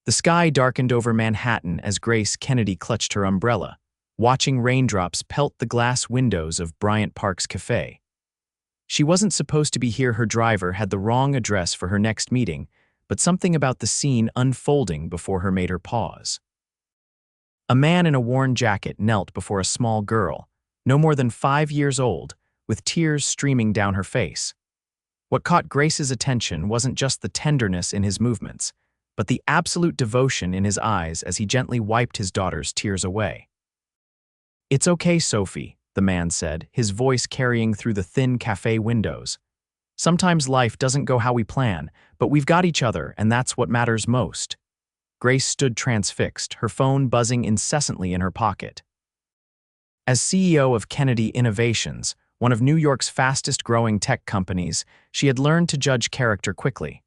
The sky darkened over Manhattan as Grace Kennedy clutched her umbrella, watching raindrops pelt the glass windows of Bryant Park's café. She wasn't supposed to be here. Her driver had the wrong address for her next meeting, but something about the scene unfolding before her made her pause. A man in a worn jacket knelt before a small girl, no more than 5 years old, with tears streaming down her face. What caught Grace's attention wasn't just the tenderness in his movements, but the absolute devotion in his eyes as he gently wiped his daughter's tears away. "It's okay, Sophie," the man said, his voice carrying through the thin cafe windows. "Sometimes life doesn't go how we plan, but we've got each other, and that's what matters most." Grace stood transfixed, her phone buzzing incessantly in her pocket. As CEO of Kennedy Innovations, one of New York's fastest-growing tech companies, she had learned to judge character quickly.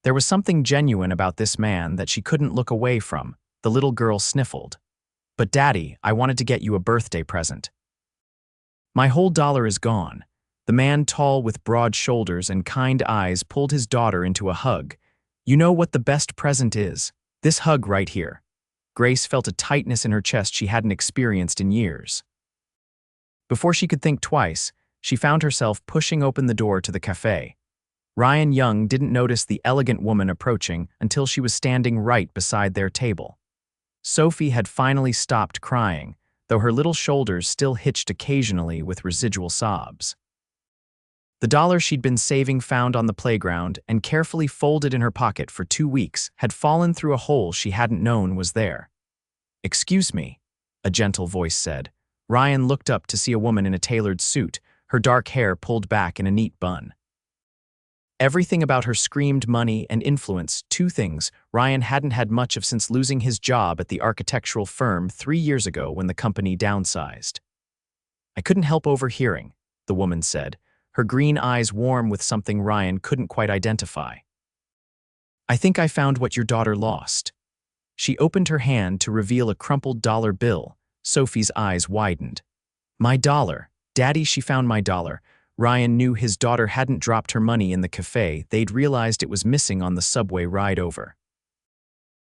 There was something genuine about this man that she couldn't look away from. The little girl sniffled. "But Daddy, I wanted to get you a birthday present." "My whole dollar is gone." The man, tall with broad shoulders and kind eyes, pulled his daughter into a hug. "You know what the best present is? This hug right here." Grace felt a tightness in her chest she hadn't experienced in years. Before she could think twice, she found herself pushing open the door to the café. Ryan Young didn't notice the elegant woman approaching until she was standing right beside their table. Sophie had finally stopped crying, though her little shoulders still hitched occasionally with residual sobs. The dollar she'd been saving, found on the playground and carefully folded in her pocket for 2 weeks, had fallen through a hole she hadn't known was there. "Excuse me," a gentle voice said. Ryan looked up to see a woman in a tailored suit, her dark hair pulled back in a neat bun. Everything about her screamed money and influence, 2 things Ryan hadn't had much of since losing his job at the architectural firm 3 years ago when the company downsized. "I couldn't help overhearing," the woman said, her green eyes warm with something Ryan couldn't quite identify. "I think I found what your daughter lost." She opened her hand to reveal a crumpled dollar bill. Sophie's eyes widened. "My dollar. Daddy, she found my dollar." Ryan knew his daughter hadn't dropped her money in the cafe. They'd realized it was missing on the subway ride over.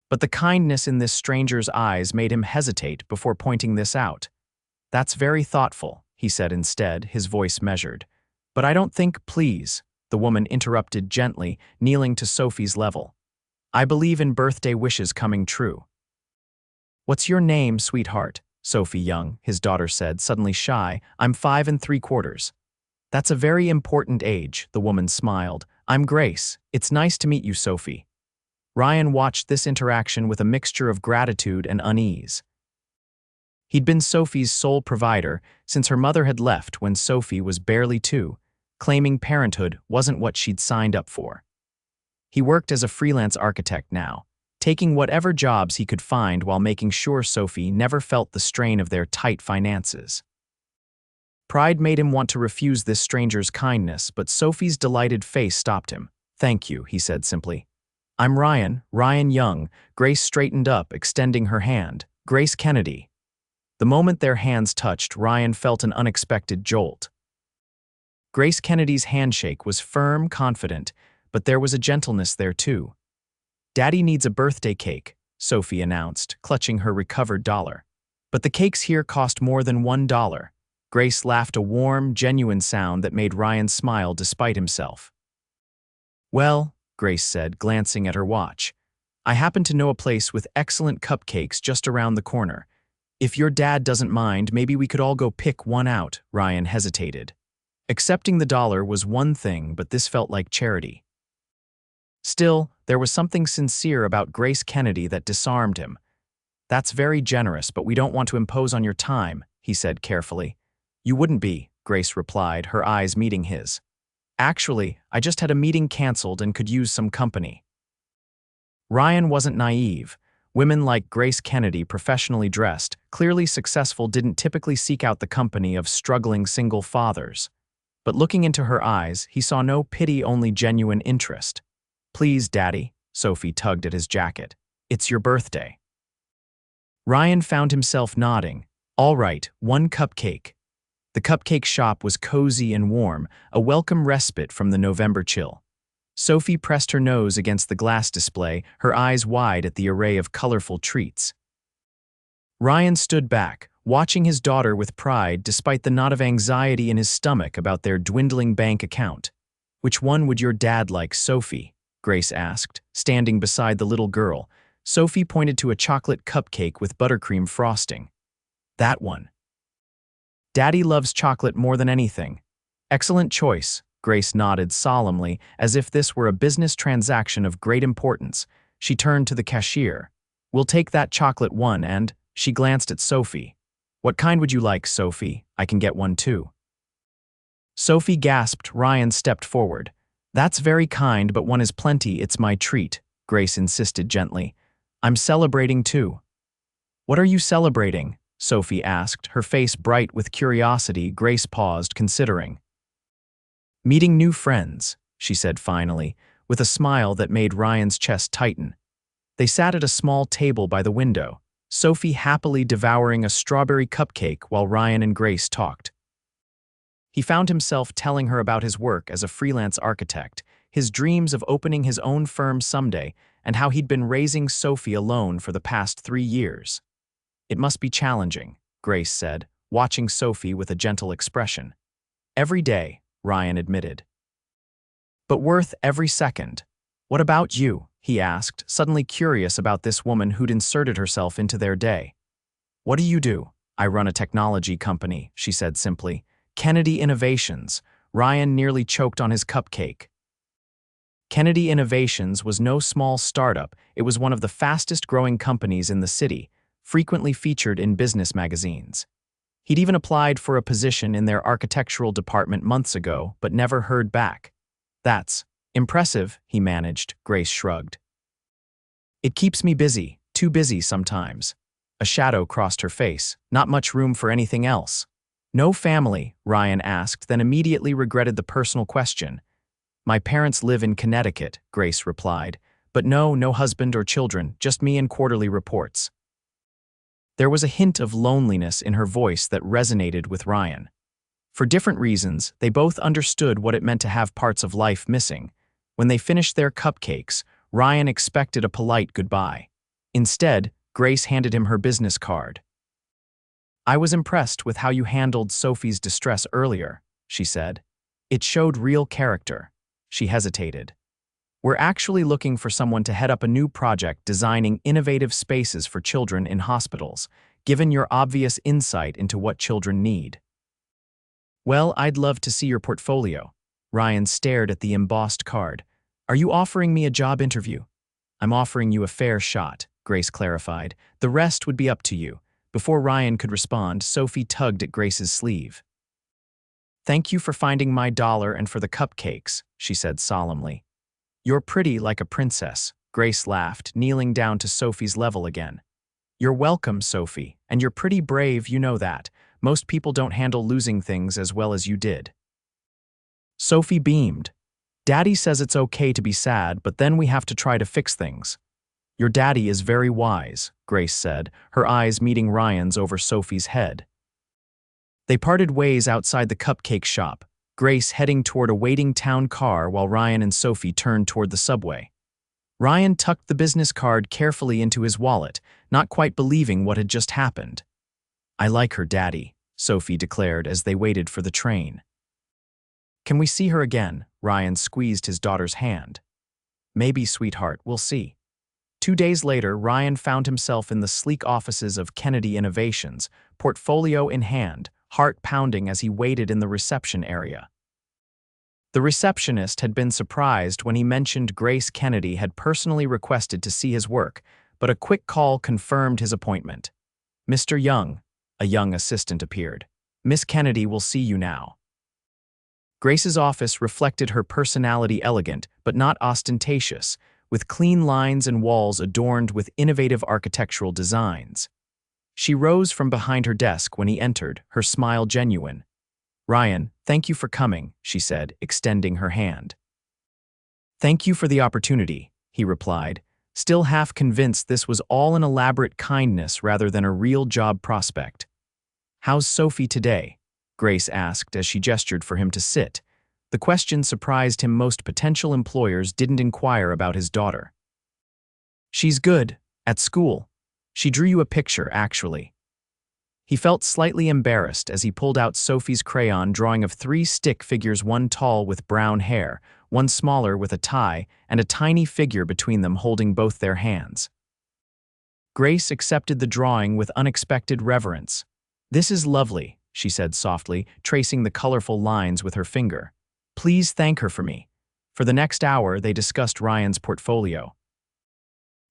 But the kindness in this stranger's eyes made him hesitate before pointing this out. "That's very thoughtful," he said instead, his voice measured. "But I don't think—" "Please," the woman interrupted gently, kneeling to Sophie's level. "I believe in birthday wishes coming true." "What's your name, sweetheart?" Sophie Young, his daughter said, suddenly shy. "I'm 5 3/4. "That's a very important age," the woman smiled. "I'm Grace. It's nice to meet you, Sophie." Ryan watched this interaction with a mixture of gratitude and unease. He'd been Sophie's sole provider since her mother had left when Sophie was barely 2, claiming parenthood wasn't what she'd signed up for. He worked as a freelance architect now, taking whatever jobs he could find while making sure Sophie never felt the strain of their tight finances. Pride made him want to refuse this stranger's kindness, but Sophie's delighted face stopped him. "Thank you," he said simply. "I'm Ryan Young." Grace straightened up, extending her hand. "Grace Kennedy." The moment their hands touched, Ryan felt an unexpected jolt. Grace Kennedy's handshake was firm, confident, but there was a gentleness there too. "Daddy needs a birthday cake," Sophie announced, clutching her recovered dollar. "But the cakes here cost more than $1. Grace laughed, a warm, genuine sound that made Ryan smile despite himself. "Well," Grace said, glancing at her watch, "I happen to know a place with excellent cupcakes just around the corner. If your dad doesn't mind, maybe we could all go pick one out." Ryan hesitated. Accepting the dollar was one thing, but this felt like charity. Still, there was something sincere about Grace Kennedy that disarmed him. "That's very generous, but we don't want to impose on your time," he said carefully. "You wouldn't be," Grace replied, her eyes meeting his. "Actually, I just had a meeting canceled and could use some company." Ryan wasn't naive. Women like Grace Kennedy, professionally dressed, clearly successful, didn't typically seek out the company of struggling single fathers. But looking into her eyes, he saw no pity, only genuine interest. "Please, Daddy," Sophie tugged at his jacket. "It's your birthday." Ryan found himself nodding. "All right, 1 cupcake." The cupcake shop was cozy and warm, a welcome respite from the November chill. Sophie pressed her nose against the glass display, her eyes wide at the array of colorful treats. Ryan stood back, watching his daughter with pride despite the knot of anxiety in his stomach about their dwindling bank account. "Which one would your dad like, Sophie?" Grace asked, standing beside the little girl. Sophie pointed to a chocolate cupcake with buttercream frosting. "That one. Daddy loves chocolate more than anything." "Excellent choice," Grace nodded solemnly, as if this were a business transaction of great importance. She turned to the cashier. "We'll take that chocolate one and—" She glanced at Sophie. "What kind would you like, Sophie? I can get one too." Sophie gasped. Ryan stepped forward. "That's very kind, but one is plenty. It's my treat," Grace insisted gently. "I'm celebrating too." "What are you celebrating?" Sophie asked, her face bright with curiosity. Grace paused, considering. "Meeting new friends," she said finally, with a smile that made Ryan's chest tighten. They sat at a small table by the window, Sophie happily devouring a strawberry cupcake while Ryan and Grace talked. He found himself telling her about his work as a freelance architect, his dreams of opening his own firm someday, and how he'd been raising Sophie alone for the past 3 years. "It must be challenging," Grace said, watching Sophie with a gentle expression. "Every day," Ryan admitted. "But worth every second. What about you?" he asked, suddenly curious about this woman who'd inserted herself into their day. "What do you do?" "I run a technology company," she said simply. "Kennedy Innovations." Ryan nearly choked on his cupcake. Kennedy Innovations was no small startup. It was one of the fastest-growing companies in the city, frequently featured in business magazines. He'd even applied for a position in their architectural department months ago, but never heard back. "That's impressive," he managed. Grace shrugged. "It keeps me busy, too busy sometimes." A shadow crossed her face. "Not much room for anything else." "No family?" Ryan asked, then immediately regretted the personal question. "My parents live in Connecticut," Grace replied. "But no husband or children, just me and quarterly reports." There was a hint of loneliness in her voice that resonated with Ryan. For different reasons, they both understood what it meant to have parts of life missing. When they finished their cupcakes, Ryan expected a polite goodbye. Instead, Grace handed him her business card. "I was impressed with how you handled Sophie's distress earlier," she said. "It showed real character." She hesitated. "We're actually looking for someone to head up a new project designing innovative spaces for children in hospitals, given your obvious insight into what children need." "Well, I'd love to see your portfolio." Ryan stared at the embossed card. "Are you offering me a job interview?" "I'm offering you a fair shot," Grace clarified. "The rest would be up to you." Before Ryan could respond, Sophie tugged at Grace's sleeve. "Thank you for finding my dollar and for the cupcakes," she said solemnly. "You're pretty like a princess," Grace laughed, kneeling down to Sophie's level again. "You're welcome, Sophie, and you're pretty brave, you know that. Most people don't handle losing things as well as you did." Sophie beamed. "Daddy says it's okay to be sad, but then we have to try to fix things." "Your daddy is very wise," Grace said, her eyes meeting Ryan's over Sophie's head. They parted ways outside the cupcake shop, Grace heading toward a waiting town car while Ryan and Sophie turned toward the subway. Ryan tucked the business card carefully into his wallet, not quite believing what had just happened. "I like her, Daddy," Sophie declared as they waited for the train. "Can we see her again?" Ryan squeezed his daughter's hand. "Maybe, sweetheart, we'll see." 2 days later, Ryan found himself in the sleek offices of Kennedy Innovations, portfolio in hand, heart pounding as he waited in the reception area. The receptionist had been surprised when he mentioned Grace Kennedy had personally requested to see his work, but a quick call confirmed his appointment. "Mr. Young," a young assistant appeared. "Miss Kennedy will see you now." Grace's office reflected her personality, elegant but not ostentatious, with clean lines and walls adorned with innovative architectural designs. She rose from behind her desk when he entered, her smile genuine. "Ryan, thank you for coming," she said, extending her hand. "Thank you for the opportunity," he replied, still half convinced this was all an elaborate kindness rather than a real job prospect. "How's Sophie today?" Grace asked as she gestured for him to sit. The question surprised him. Most potential employers didn't inquire about his daughter. She's good, at school. She drew you a picture, actually. He felt slightly embarrassed as he pulled out Sophie's crayon drawing of 3 stick figures, one tall with brown hair, one smaller with a tie, and a tiny figure between them holding both their hands. Grace accepted the drawing with unexpected reverence. "This is lovely," she said softly, tracing the colorful lines with her finger. "Please thank her for me." For the next hour, they discussed Ryan's portfolio.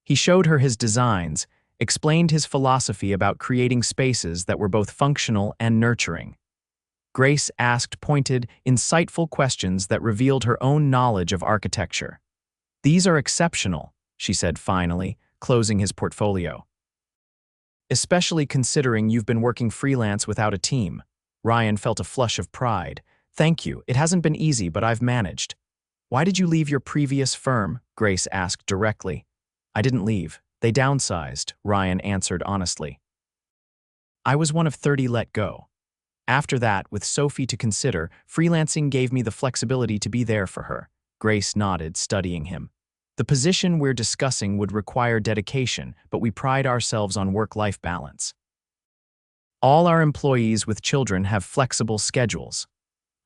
He showed her his designs, explained his philosophy about creating spaces that were both functional and nurturing. Grace asked pointed, insightful questions that revealed her own knowledge of architecture. "These are exceptional," she said finally, closing his portfolio. "Especially considering you've been working freelance without a team." Ryan felt a flush of pride. "Thank you. It hasn't been easy, but I've managed." "Why did you leave your previous firm?" Grace asked directly. "I didn't leave. They downsized," Ryan answered honestly. "I was one of 30 let go. After that, with Sophie to consider, freelancing gave me the flexibility to be there for her." Grace nodded, studying him. "The position we're discussing would require dedication, but we pride ourselves on work-life balance. All our employees with children have flexible schedules."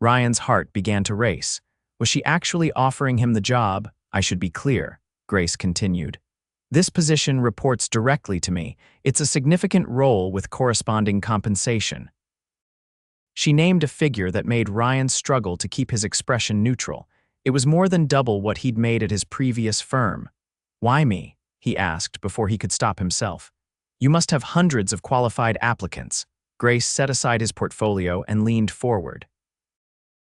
Ryan's heart began to race. Was she actually offering him the job? "I should be clear," Grace continued. "This position reports directly to me. It's a significant role with corresponding compensation." She named a figure that made Ryan struggle to keep his expression neutral. It was more than double what he'd made at his previous firm. "Why me?" he asked before he could stop himself. "You must have hundreds of qualified applicants." Grace set aside his portfolio and leaned forward.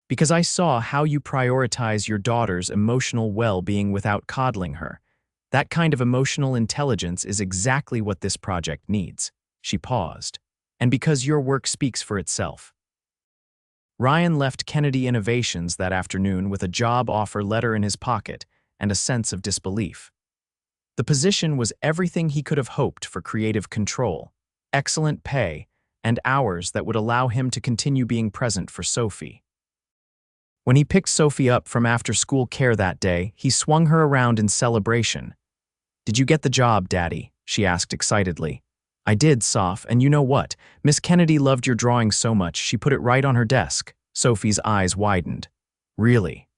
"Because I saw how you prioritize your daughter's emotional well-being without coddling her. That kind of emotional intelligence is exactly what this project needs." She paused. "And because your work speaks for itself." Ryan left Kennedy Innovations that afternoon with a job offer letter in his pocket and a sense of disbelief. The position was everything he could have hoped for: creative control, excellent pay, and hours that would allow him to continue being present for Sophie. When he picked Sophie up from after-school care that day, he swung her around in celebration. "Did you get the job, Daddy?" she asked excitedly. "I did, Soph, and you know what? Miss Kennedy loved your drawing so much she put it right on her desk." Sophie's eyes widened. "Really?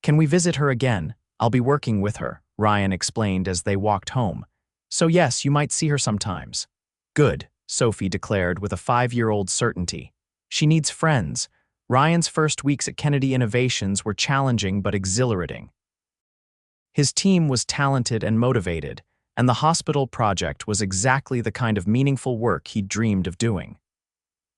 Can we visit her again? I'll be working with her," Ryan explained as they walked home. "So yes, you might see her sometimes." "Good," Sophie declared with a 5-year-old certainty. "She needs friends." Ryan's first weeks at Kennedy Innovations were challenging but exhilarating. His team was talented and motivated, and the hospital project was exactly the kind of meaningful work he'd dreamed of doing.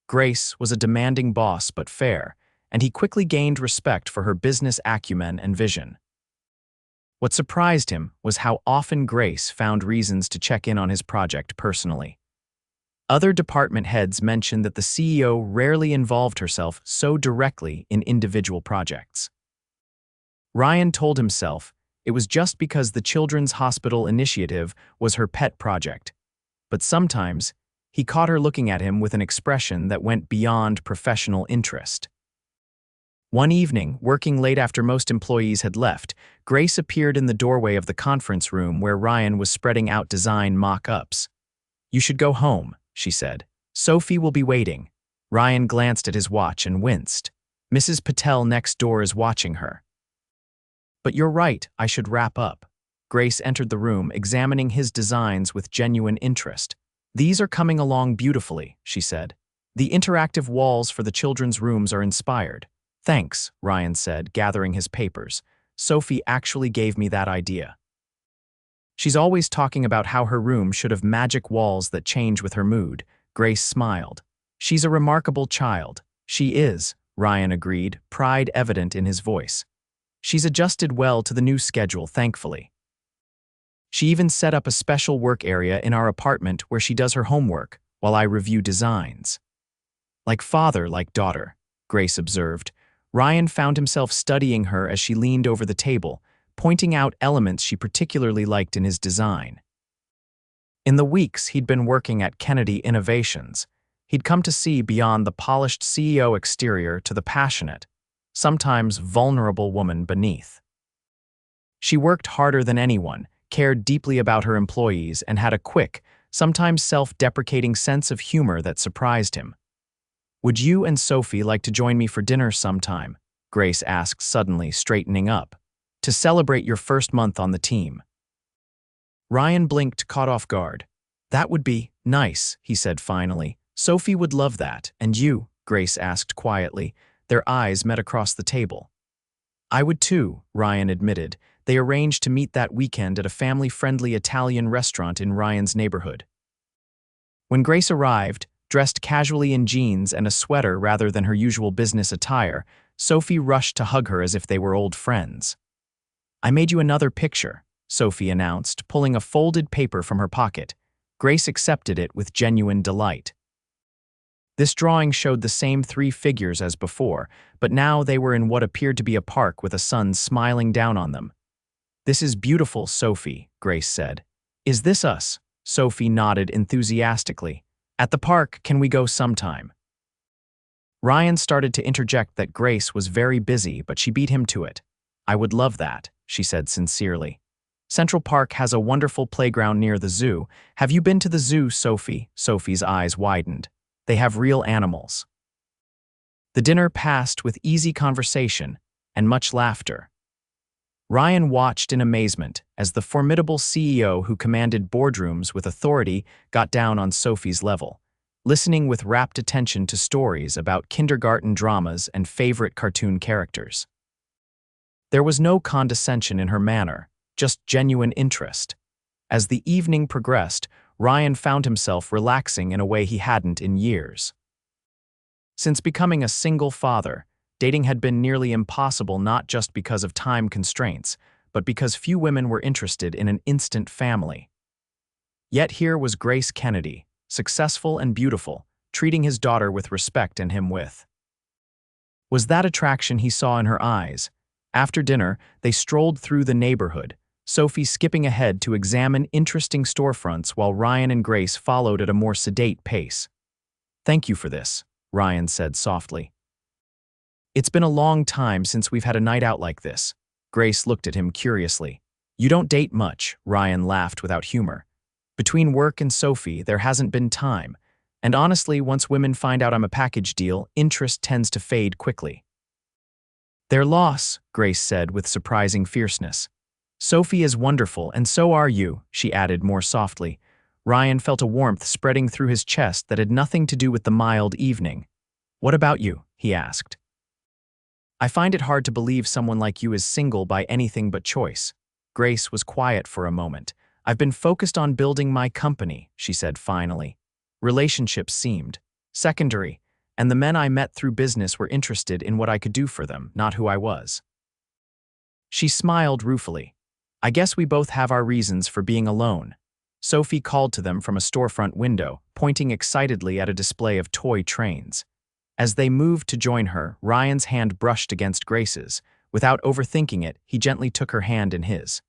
Grace was a demanding boss but fair, and he quickly gained respect for her business acumen and vision. What surprised him was how often Grace found reasons to check in on his project personally. Other department heads mentioned that the CEO rarely involved herself so directly in individual projects. Ryan told himself it was just because the Children's Hospital Initiative was her pet project. But sometimes, he caught her looking at him with an expression that went beyond professional interest. One evening, working late after most employees had left, Grace appeared in the doorway of the conference room where Ryan was spreading out design mock-ups. "You should go home," she said. "Sophie will be waiting." Ryan glanced at his watch and winced. "Mrs. Patel next door is watching her." "But you're right, I should wrap up." Grace entered the room, examining his designs with genuine interest. "These are coming along beautifully," she said. "The interactive walls for the children's rooms are inspired." "Thanks," Ryan said, gathering his papers. "Sophie actually gave me that idea. She's always talking about how her room should have magic walls that change with her mood." Grace smiled. "She's a remarkable child." "She is," Ryan agreed, pride evident in his voice. "She's adjusted well to the new schedule, thankfully. She even set up a special work area in our apartment where she does her homework while I review designs." "Like father, like daughter," Grace observed. Ryan found himself studying her as she leaned over the table, pointing out elements she particularly liked in his design. In the weeks he'd been working at Kennedy Innovations, he'd come to see beyond the polished CEO exterior to the passionate, sometimes vulnerable woman beneath. She worked harder than anyone, cared deeply about her employees, and had a quick, sometimes self-deprecating sense of humor that surprised him. "Would you and Sophie like to join me for dinner sometime?" Grace asked suddenly, straightening up. "To celebrate your first month on the team." Ryan blinked, caught off guard. "That would be nice," he said finally. "Sophie would love that. And you?" Grace asked quietly. Their eyes met across the table. "I would too," Ryan admitted. They arranged to meet that weekend at a family-friendly Italian restaurant in Ryan's neighborhood. When Grace arrived, dressed casually in jeans and a sweater rather than her usual business attire, Sophie rushed to hug her as if they were old friends. "I made you another picture," Sophie announced, pulling a folded paper from her pocket. Grace accepted it with genuine delight. This drawing showed the same three figures as before, but now they were in what appeared to be a park with a sun smiling down on them. "This is beautiful, Sophie," Grace said. "Is this us?" Sophie nodded enthusiastically. "At the park, can we go sometime?" Ryan started to interject that Grace was very busy, but she beat him to it. "I would love that," she said sincerely. "Central Park has a wonderful playground near the zoo. Have you been to the zoo, Sophie?" Sophie's eyes widened. "They have real animals." The dinner passed with easy conversation and much laughter. Ryan watched in amazement as the formidable CEO who commanded boardrooms with authority got down on Sophie's level, listening with rapt attention to stories about kindergarten dramas and favorite cartoon characters. There was no condescension in her manner, just genuine interest. As the evening progressed, Ryan found himself relaxing in a way he hadn't in years. Since becoming a single father, dating had been nearly impossible, not just because of time constraints, but because few women were interested in an instant family. Yet here was Grace Kennedy, successful and beautiful, treating his daughter with respect and him with. Was that attraction he saw in her eyes? After dinner, they strolled through the neighborhood, Sophie skipping ahead to examine interesting storefronts while Ryan and Grace followed at a more sedate pace. "Thank you for this," Ryan said softly. "It's been a long time since we've had a night out like this." Grace looked at him curiously. "You don't date much," Ryan laughed without humor. "Between work and Sophie, there hasn't been time. And honestly, once women find out I'm a package deal, interest tends to fade quickly." "Their loss," Grace said with surprising fierceness. "Sophie is wonderful, and so are you," she added more softly. Ryan felt a warmth spreading through his chest that had nothing to do with the mild evening. "What about you?" he asked. "I find it hard to believe someone like you is single by anything but choice." Grace was quiet for a moment. "I've been focused on building my company," she said finally. "Relationships seemed secondary, and the men I met through business were interested in what I could do for them, not who I was." She smiled ruefully. "I guess we both have our reasons for being alone." Sophie called to them from a storefront window, pointing excitedly at a display of toy trains. As they moved to join her, Ryan's hand brushed against Grace's. Without overthinking it, he gently took her hand in his.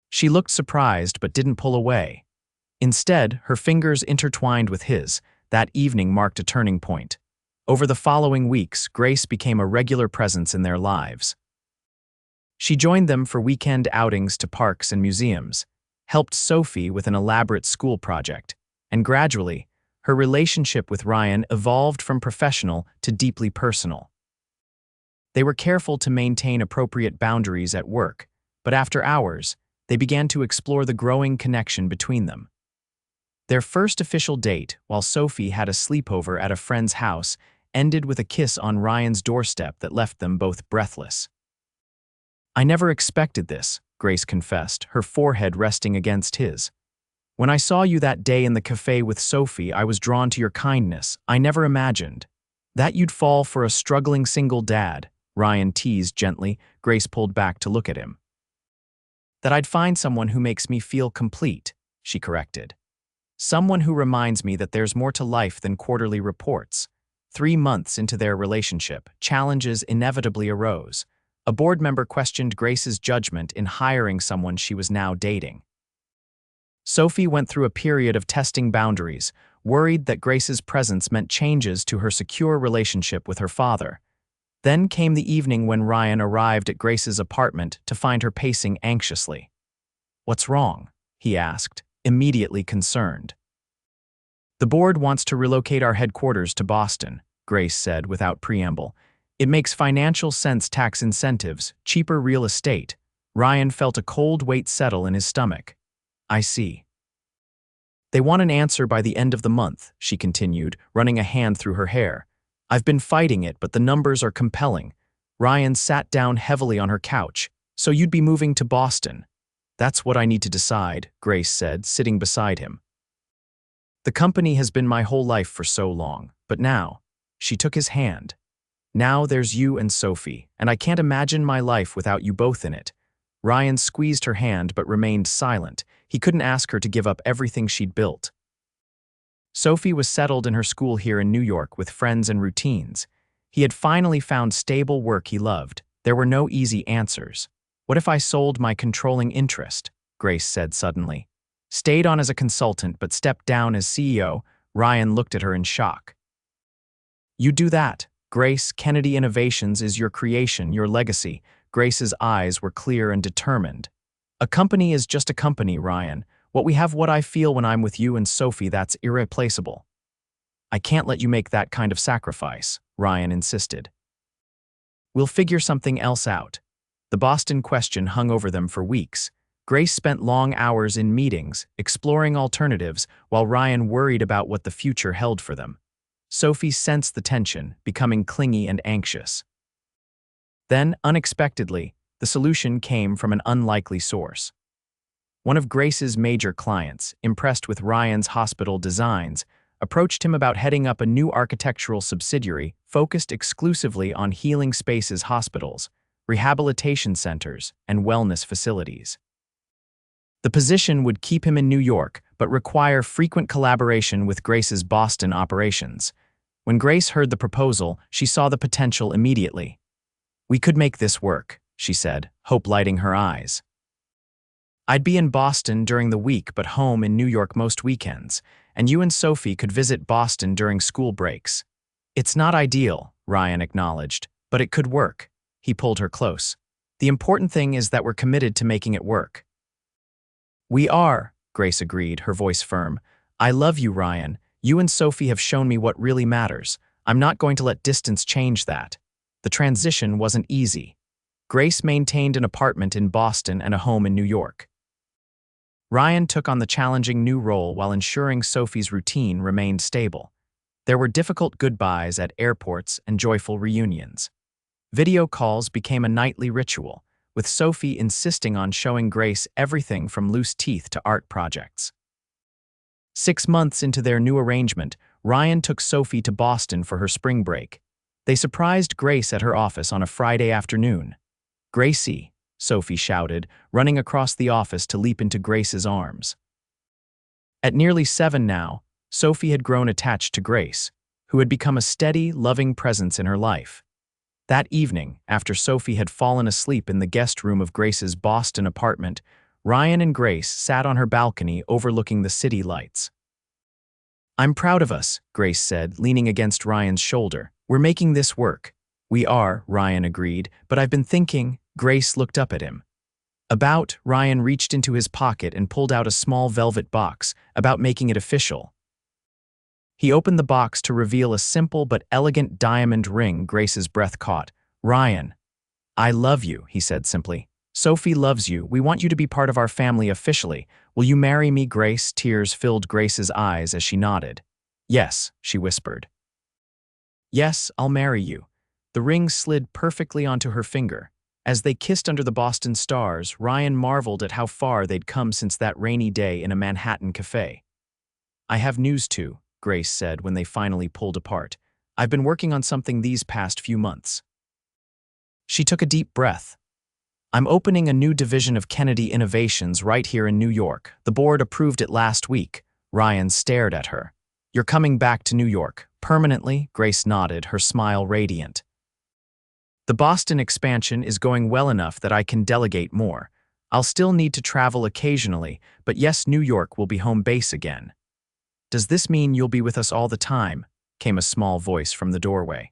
She looked surprised but didn't pull away. Instead, her fingers intertwined with his. That evening marked a turning point. Over the following weeks, Grace became a regular presence in their lives. She joined them for weekend outings to parks and museums, helped Sophie with an elaborate school project, and gradually, her relationship with Ryan evolved from professional to deeply personal. They were careful to maintain appropriate boundaries at work, but after hours, they began to explore the growing connection between them. Their first official date, while Sophie had a sleepover at a friend's house, ended with a kiss on Ryan's doorstep that left them both breathless. "I never expected this," Grace confessed, her forehead resting against his. "When I saw you that day in the café with Sophie, I was drawn to your kindness. I never imagined that you'd fall for a struggling single dad," Ryan teased gently. Grace pulled back to look at him. "That I'd find someone who makes me feel complete," she corrected. "Someone who reminds me that there's more to life than quarterly reports." 3 months into their relationship, challenges inevitably arose. A board member questioned Grace's judgment in hiring someone she was now dating. Sophie went through a period of testing boundaries, worried that Grace's presence meant changes to her secure relationship with her father. Then came the evening when Ryan arrived at Grace's apartment to find her pacing anxiously. "What's wrong?" he asked, immediately concerned. "The board wants to relocate our headquarters to Boston," Grace said without preamble. "It makes financial sense, tax incentives, cheaper real estate." Ryan felt a cold weight settle in his stomach. "I see. They want an answer by the end of the month," she continued, running a hand through her hair. "I've been fighting it, but the numbers are compelling." Ryan sat down heavily on her couch. "So you'd be moving to Boston?" "That's what I need to decide," Grace said, sitting beside him. "The company has been my whole life for so long, but now," she took his hand, "now there's you and Sophie, and I can't imagine my life without you both in it." Ryan squeezed her hand but remained silent. He couldn't ask her to give up everything she'd built. Sophie was settled in her school here in New York with friends and routines. He had finally found stable work he loved. There were no easy answers. "What if I sold my controlling interest?" Grace said suddenly. "Stayed on as a consultant but stepped down as CEO." Ryan looked at her in shock. "You do that? Grace, Kennedy Innovations is your creation, your legacy." Grace's eyes were clear and determined. "A company is just a company, Ryan. What I feel when I'm with you and Sophie, that's irreplaceable." "I can't let you make that kind of sacrifice," Ryan insisted. "We'll figure something else out." The Boston question hung over them for weeks. Grace spent long hours in meetings, exploring alternatives, while Ryan worried about what the future held for them. Sophie sensed the tension, becoming clingy and anxious. Then, unexpectedly, the solution came from an unlikely source. One of Grace's major clients, impressed with Ryan's hospital designs, approached him about heading up a new architectural subsidiary focused exclusively on healing spaces, hospitals, rehabilitation centers, and wellness facilities. The position would keep him in New York, but require frequent collaboration with Grace's Boston operations. When Grace heard the proposal, she saw the potential immediately. "We could make this work," she said, hope lighting her eyes. "I'd be in Boston during the week but home in New York most weekends, and you and Sophie could visit Boston during school breaks." "It's not ideal," Ryan acknowledged, "but it could work." He pulled her close. "The important thing is that we're committed to making it work." "We are," Grace agreed, her voice firm. "I love you, Ryan. You and Sophie have shown me what really matters. I'm not going to let distance change that." The transition wasn't easy. Grace maintained an apartment in Boston and a home in New York. Ryan took on the challenging new role while ensuring Sophie's routine remained stable. There were difficult goodbyes at airports and joyful reunions. Video calls became a nightly ritual, with Sophie insisting on showing Grace everything from loose teeth to art projects. 6 months into their new arrangement, Ryan took Sophie to Boston for her spring break. They surprised Grace at her office on a Friday afternoon. "Gracie," Sophie shouted, running across the office to leap into Grace's arms. At nearly 7 now, Sophie had grown attached to Grace, who had become a steady, loving presence in her life. That evening, after Sophie had fallen asleep in the guest room of Grace's Boston apartment, Ryan and Grace sat on her balcony overlooking the city lights. "I'm proud of us," Grace said, leaning against Ryan's shoulder. "We're making this work." "We are," Ryan agreed, "but I've been thinking." Grace looked up at him. Ryan reached into his pocket and pulled out a small velvet box, "about making it official." He opened the box to reveal a simple but elegant diamond ring. Grace's breath caught. "Ryan, I love you," he said simply. "Sophie loves you. We want you to be part of our family officially. Will you marry me, Grace?" Tears filled Grace's eyes as she nodded. "Yes," she whispered. "Yes, I'll marry you." The ring slid perfectly onto her finger. As they kissed under the Boston stars, Ryan marveled at how far they'd come since that rainy day in a Manhattan café. "I have news too," Grace said when they finally pulled apart. "I've been working on something these past few months." She took a deep breath. "I'm opening a new division of Kennedy Innovations right here in New York. The board approved it last week." Ryan stared at her. "You're coming back to New York, permanently?" Grace nodded, her smile radiant. "The Boston expansion is going well enough that I can delegate more. I'll still need to travel occasionally, but yes, New York will be home base again." "Does this mean you'll be with us all the time?" came a small voice from the doorway.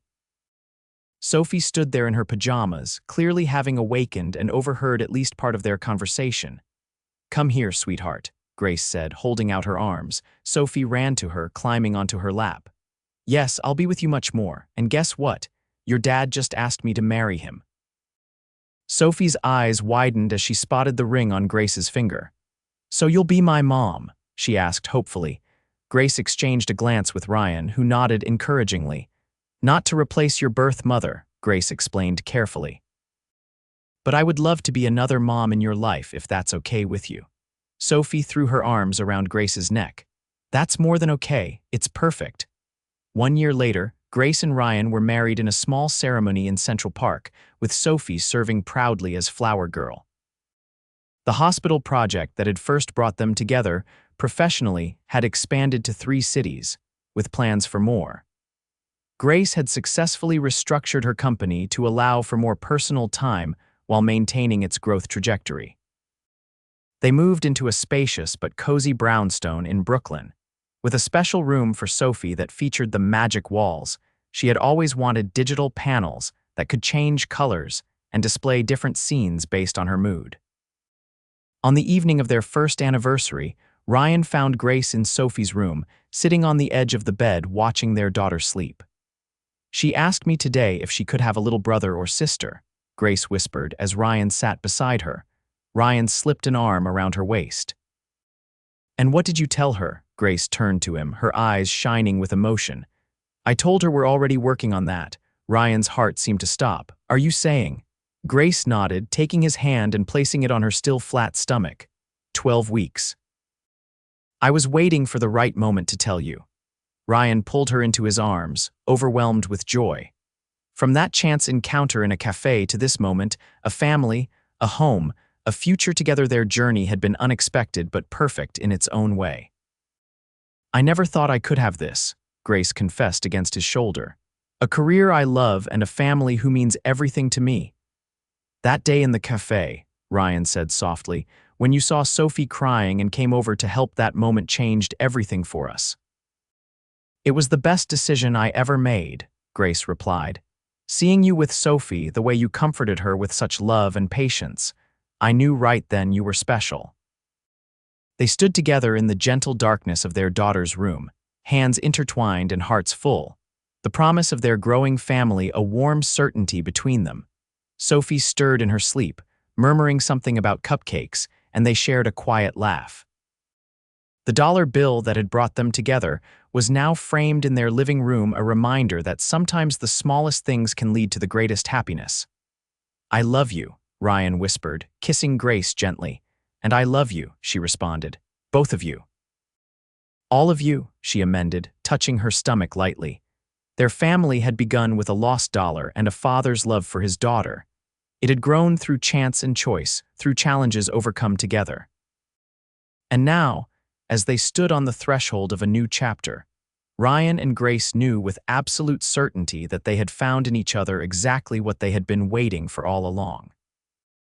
Sophie stood there in her pajamas, clearly having awakened and overheard at least part of their conversation. "Come here, sweetheart," Grace said, holding out her arms. Sophie ran to her, climbing onto her lap. "Yes, I'll be with you much more, and guess what? Your dad just asked me to marry him." Sophie's eyes widened as she spotted the ring on Grace's finger. "So you'll be my mom?" she asked hopefully. Grace exchanged a glance with Ryan, who nodded encouragingly. "Not to replace your birth mother," Grace explained carefully. "But I would love to be another mom in your life if that's okay with you." Sophie threw her arms around Grace's neck. "That's more than okay, it's perfect." 1 year later, Grace and Ryan were married in a small ceremony in Central Park, with Sophie serving proudly as flower girl. The hospital project that had first brought them together professionally had expanded to 3 cities, with plans for more. Grace had successfully restructured her company to allow for more personal time while maintaining its growth trajectory. They moved into a spacious but cozy brownstone in Brooklyn, with a special room for Sophie that featured the magic walls. She had always wanted digital panels that could change colors and display different scenes based on her mood. On the evening of their first anniversary, Ryan found Grace in Sophie's room, sitting on the edge of the bed watching their daughter sleep. "She asked me today if she could have a little brother or sister," Grace whispered as Ryan sat beside her. Ryan slipped an arm around her waist. "And what did you tell her?" Grace turned to him, her eyes shining with emotion. "I told her we're already working on that." Ryan's heart seemed to stop. "Are you saying?" Grace nodded, taking his hand and placing it on her still flat stomach. 12 weeks. "I was waiting for the right moment to tell you." Ryan pulled her into his arms, overwhelmed with joy. From that chance encounter in a café to this moment, a family, a home, a future together, their journey had been unexpected but perfect in its own way. "I never thought I could have this," Grace confessed against his shoulder. "A career I love and a family who means everything to me." "That day in the café," Ryan said softly, "when you saw Sophie crying and came over to help, that moment changed everything for us." "It was the best decision I ever made," Grace replied. "Seeing you with Sophie, the way you comforted her with such love and patience, I knew right then you were special." They stood together in the gentle darkness of their daughter's room, hands intertwined and hearts full, the promise of their growing family a warm certainty between them. Sophie stirred in her sleep, murmuring something about cupcakes, and they shared a quiet laugh. The dollar bill that had brought them together was now framed in their living room, a reminder that sometimes the smallest things can lead to the greatest happiness. "I love you," Ryan whispered, kissing Grace gently. "And I love you," she responded. "Both of you." "All of you," she amended, touching her stomach lightly. Their family had begun with a lost dollar and a father's love for his daughter. It had grown through chance and choice, through challenges overcome together. And now, as they stood on the threshold of a new chapter, Ryan and Grace knew with absolute certainty that they had found in each other exactly what they had been waiting for all along.